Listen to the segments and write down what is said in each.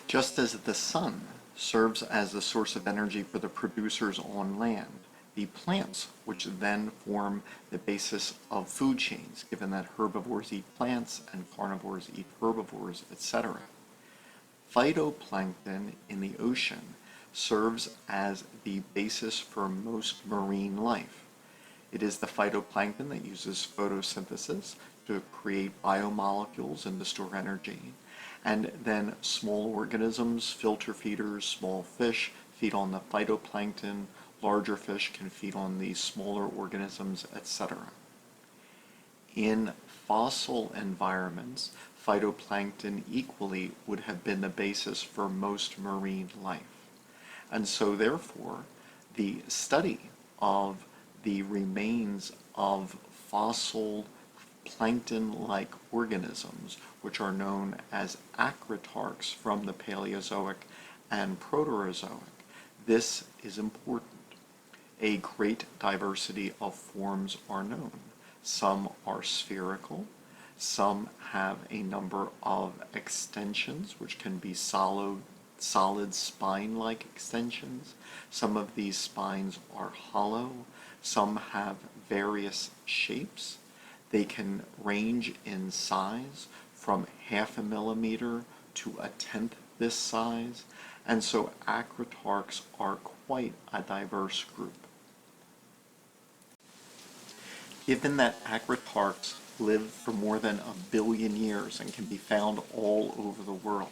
Just as the sun serves as the source of energy for the producers on land, the plants, which then form the basis of food chains, given that herbivores eat plants and carnivores eat herbivores, etc. Phytoplankton in the ocean serves as the basis for most marine life. It is the phytoplankton that uses photosynthesis to create biomolecules and to store energy. And then small organisms, filter feeders, small fish feed on the phytoplankton, larger fish can feed on these smaller organisms, etc. In fossil environments, phytoplankton equally would have been the basis for most marine life. And so therefore, the study of the remains of fossil plankton-like organisms, which are known as acritarchs from the Paleozoic and Proterozoic, this is important. A great diversity of forms are known. Some are spherical, some have a number of extensions, which can be solid spine-like extensions. Some of these spines are hollow. Some have various shapes. They can range in size from 0.5 millimeter to 1/10 this size, and so acritarchs are quite a diverse group. Given that acritarchs live for more than 1 billion years and can be found all over the world,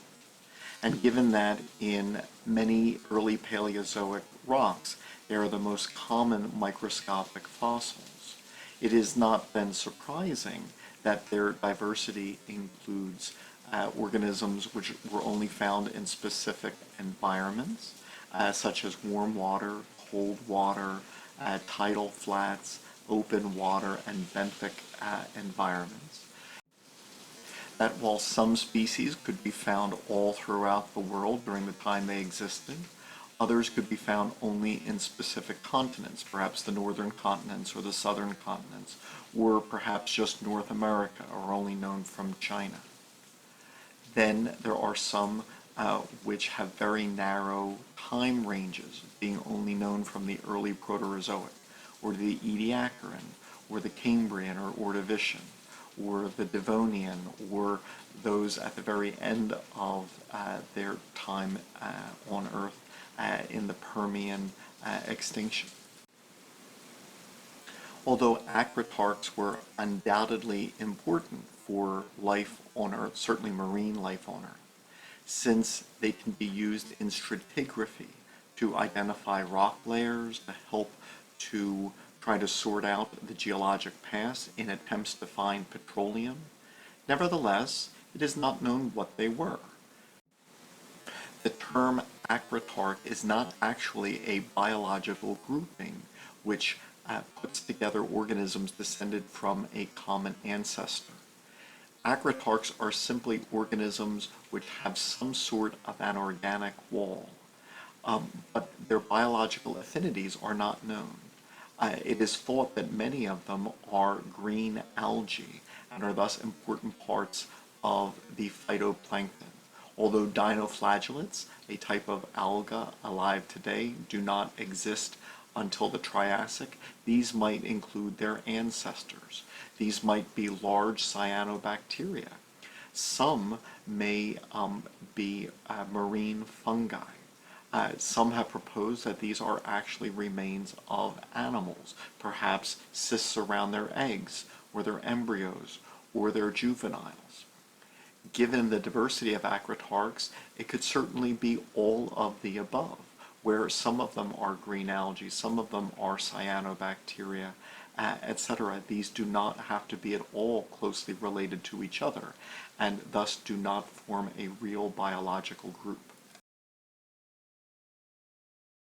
and given that in many early Paleozoic rocks they are the most common microscopic fossils, it is not then surprising that their diversity includes organisms which were only found in specific environments, such as warm water, cold water, tidal flats, open water, and benthic environments. That while some species could be found all throughout the world during the time they existed, others could be found only in specific continents, perhaps the northern continents or the southern continents, or perhaps just North America, or only known from China. Then there are some which have very narrow time ranges, being only known from the early Proterozoic, or the Ediacaran, or the Cambrian or Ordovician, or the Devonian, or those at the very end of their time on Earth in the Permian extinction. Although acritarchs were undoubtedly important for life on Earth, certainly marine life on Earth, since they can be used in stratigraphy to identify rock layers, to help to try to sort out the geologic past in attempts to find petroleum. Nevertheless, it is not known what they were. The term acritarch is not actually a biological grouping which puts together organisms descended from a common ancestor. Acritarchs are simply organisms which have some sort of an organic wall, but their biological affinities are not known. It is thought that many of them are green algae and are thus important parts of the phytoplankton. Although dinoflagellates, a type of alga alive today, do not exist until the Triassic, these might include their ancestors. These might be large cyanobacteria. Some may be marine fungi. Some have proposed that these are actually remains of animals, perhaps cysts around their eggs, or their embryos, or their juveniles. Given the diversity of acritarchs, it could certainly be all of the above, where some of them are green algae, some of them are cyanobacteria, etc. These do not have to be at all closely related to each other, and thus do not form a real biological group.